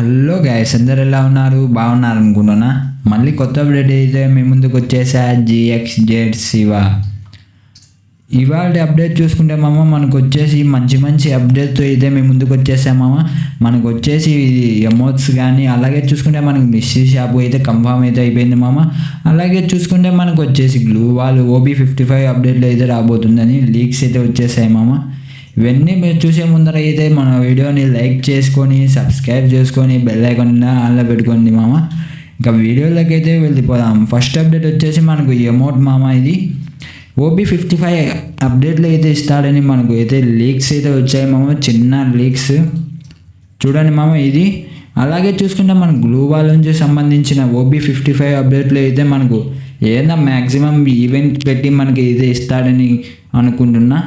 Hello guys, అందరు ఎలా ఉన్నారు? బాగున్నారు అనుకుంటున్నా. మళ్ళీ కొత్త అప్డేట్ అయితే మీ ముందుకు వచ్చేసా. GXZ శివ ఇవాళ అప్డేట్ చూసుకుంటే మనకు వచ్చేసి మంచి అప్డేట్తో అయితే మేము ముందుకు వచ్చేసాం మనకు వచ్చేసి ఎమోట్స్ కానీ, అలాగే చూసుకుంటే మనకు మిస్టరీ షాప్ అయితే కన్ఫామ్ అయితే అయిపోయింది అలాగే చూసుకుంటే మనకు వచ్చేసి గ్లూ వాల్ OB55 అప్డేట్లో అయితే రాబోతుందని లీక్స్ అయితే వచ్చేసాయి ఇవన్నీ మీరు చూసే ముందర అయితే మన వీడియోని లైక్ చేసుకొని, సబ్స్క్రైబ్ చేసుకొని, బెల్ ఐకాన్ ఆన్లో పెట్టుకోండి ఇంకా వీడియోలోకి అయితే వెళ్ళిపోదాం. ఫస్ట్ అప్డేట్ వచ్చేసి మనకు ఎమోట్ ఇది OB55 అప్డేట్లో అయితే ఇస్తాడని మనకు అయితే లీక్స్ అయితే వచ్చాయి చిన్న లీక్స్ చూడండి ఇది. అలాగే చూసుకుంటే మన గ్లూ వాల్ నుంచి సంబంధించిన OB55 అప్డేట్లో అయితే మనకు ఏదైనా మ్యాక్సిమం ఈవెంట్ పెట్టి మనకి అయితే ఇస్తాడని అనుకుంటున్నా.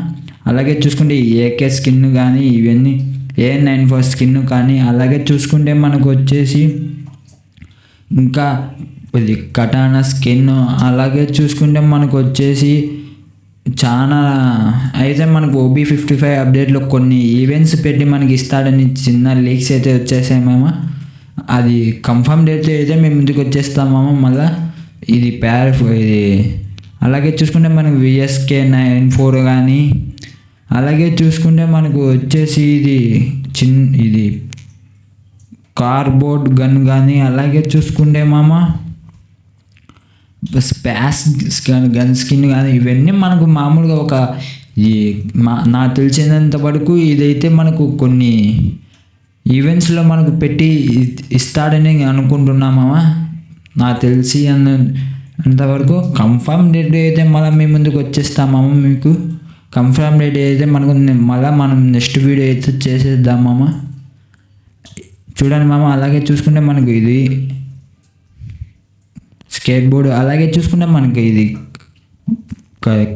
అలాగే చూసుకుంటే AK స్కిన్ కానీ, ఇవన్నీ A94 స్కిన్ కానీ, అలాగే చూసుకుంటే మనకు వచ్చేసి ఇంకా ఇది కటానా స్కిన్, అలాగే చూసుకుంటే మనకు వచ్చేసి చాలా అయితే మనకు OB55 అప్డేట్లో కొన్ని ఈవెంట్స్ పెట్టి మనకి ఇస్తాడని చిన్న లీక్స్ అయితే వచ్చేసాయి అది కన్ఫర్మ్ డేట్ అయితే మేము ముందుకు వచ్చేస్తాం మళ్ళీ ఇది ఇది. అలాగే చూసుకుంటే మనకు VSK94 కానీ, అలాగే చూసుకుంటే మనకు వచ్చేసి ఇది కార్బోర్డ్ గన్ కానీ, అలాగే చూసుకుంటే స్పాస్ గన్ స్కిన్ కానీ, ఇవన్నీ మనకు మామూలుగా ఒక నాకు తెలిసినంత వరకు ఇదైతే మనకు కొన్ని ఈవెంట్స్లో మనకు పెట్టి ఇస్తాడని అనుకుంటున్నామా. నాకు తెలిసి అంతవరకు కన్ఫర్మ్ డేట్ అయితే మళ్ళీ మీ ముందుకు వచ్చేస్తామా. మీకు కన్ఫర్మ్ డేట్ అయితే మనం నెక్స్ట్ వీడియో అయితే చేసేద్దాం చూడండి అలాగే చూసుకుంటే మనకు ఇది స్కేట్ బోర్డ్, అలాగే చూసుకుంటే మనకి ఇది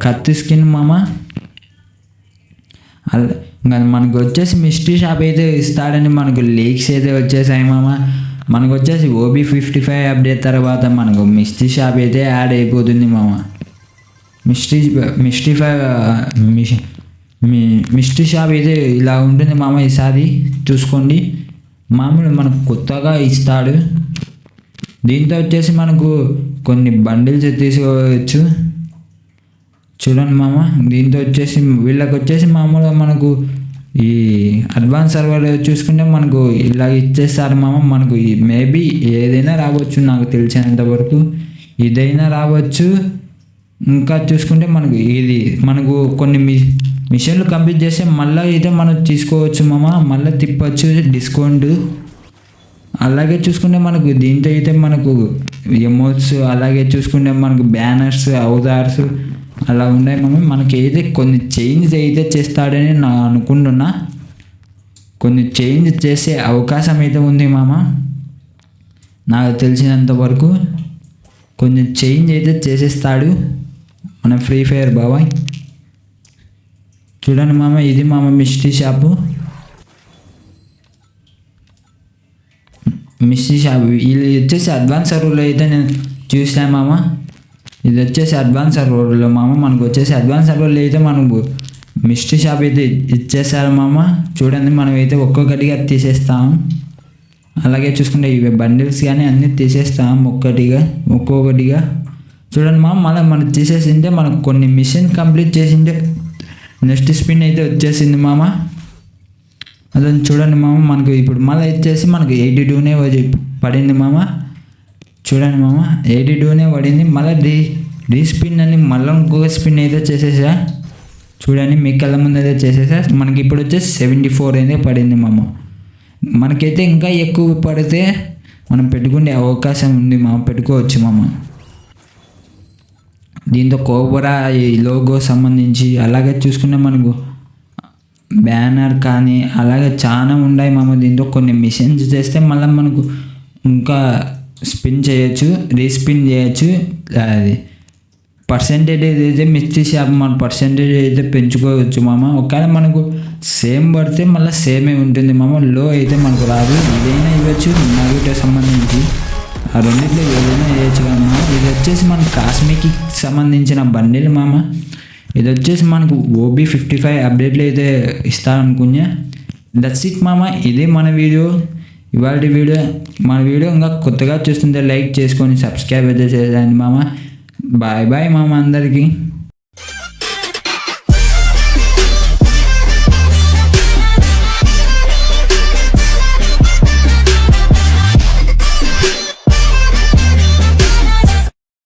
కత్తి స్కిన్ ఇంకా మనకు వచ్చేసి మిస్టరీ షాప్ అయితే ఇస్తాడని మనకు లీక్స్ అయితే వచ్చేసాయి మనకు వచ్చేసి OB55 అప్డేట్ తర్వాత మనకు మిస్టరీ షాప్ అయితే యాడ్ అయిపోతుంది మిస్టరీ షాప్ అయితే ఇలా ఉంటుంది ఈసారి చూసుకోండి. మామూలు మనకు కొత్తగా ఇస్తాడు. దీంతో వచ్చేసి మనకు కొన్ని బండిల్స్ తీసుకోవచ్చు చూడండి దీంతో వచ్చేసి వీళ్ళకి వచ్చేసి మామూలుగా మనకు ఈ అడ్వాన్స్ సర్వర్ చూసుకుంటే మనకు ఇలా ఇచ్చేస్తారు మనకు మేబీ ఏదైనా రావచ్చు, నాకు తెలిసినంత వరకు ఇదైనా రావచ్చు. ఇంకా చూసుకుంటే మనకు కొన్ని మిషన్లు కంప్లీట్ చేస్తే మళ్ళీ అయితే మనం తీసుకోవచ్చు మళ్ళీ తిప్పచ్చు డిస్కౌంట్. అలాగే చూసుకుంటే మనకు దీంతో అయితే మనకు ఎమోట్స్, అలాగే చూసుకుంటే మనకు బ్యానర్స్, అవతార్స్ అలా ఉన్నాయి మనకి అయితే కొన్ని చేంజ్ అయితే చేస్తాడని నా అనుకుంటున్నా. కొన్ని చేంజ్ చేసే అవకాశం అయితే ఉంది నాకు తెలిసినంత వరకు కొంచెం చేంజ్ అయితే చేసేస్తాడు మన ఫ్రీ ఫైర్ బాబాయ్. చూడండి ఇది మిస్టరీ షాపు. మిస్టరీ షాప్ ఇది వచ్చేసి అడ్వాన్స్ సర్వర్లో అయితే నేను చూసాను ఇది వచ్చేసి అడ్వాన్స్ సర్వర్లో మనకు వచ్చేసి అడ్వాన్స్ సర్వర్లో అయితే మనకు మిస్టరీ షాప్ అయితే ఇచ్చేసారు చూడండి మనం అయితే ఒక్కొక్కటిగా తీసేస్తాం. అలాగే చూసుకుంటే ఇవి బండిల్స్ కానీ అన్నీ తీసేస్తాం ఒక్కొక్కటిగా చూడండి మళ్ళీ మనం తీసేసింటే మనకు కొన్ని మిషన్ కంప్లీట్ చేసింటే నెక్స్ట్ స్పిన్ అయితే వచ్చేసింది అదని చూడండి మనకు ఇప్పుడు మళ్ళీ వచ్చేసి మనకు 82నే పడింది చూడండి 82నే పడింది. మళ్ళీ రీస్పిన్ అని మళ్ళీ ఇంకొక స్పిన్ అయితే చేసేసా చూడండి, మీ కళ్ళ ముందు అయితే చేసేసా. మనకి ఇప్పుడు వచ్చేసి 74 అయితే పడింది మనకైతే ఇంకా ఎక్కువ పడితే మనం పెట్టుకునే అవకాశం ఉంది పెట్టుకోవచ్చు దీంతో కోబ్రా ఈ లోగో సంబంధించి, అలాగే చూసుకుంటే మనకు బ్యానర్ కానీ అలాగే చాలా ఉన్నాయి దీంతో కొన్ని మిషన్స్ చేస్తే మళ్ళీ మనకు ఇంకా స్పిన్ చేయొచ్చు, రీస్పిన్ చేయొచ్చు. అది పర్సెంటేజ్ అయితే మిస్టరీ షాప్ మన పర్సెంటేజ్ అయితే పెంచుకోవచ్చు ఒకవేళ మనకు సేమ్ పడితే మళ్ళీ సేమే ఉంటుంది లో అయితే మనకు రాదు. ఇదైనా ఇవ్వచ్చు, నాగితో సంబంధించి ఆ రెండింటిలో ఏదైనా వేయచ్చు ఇది వచ్చేసి మన కాస్మిక్కి సంబంధించిన బండిల్ ఇది వచ్చేసి మనకు OB55 అప్డేట్లు అయితే ఇస్తారనుకున్నా. దట్స్ ఇట్ ఇదే మన వీడియో. ఇవాళ వీడియో మన వీడియో ఇంకా కొత్తగా చూస్తుంటే లైక్ చేసుకొని సబ్స్క్రైబ్ అయితే చేయండి మామ. బాయ్ బాయ్ మామ అందరికీ.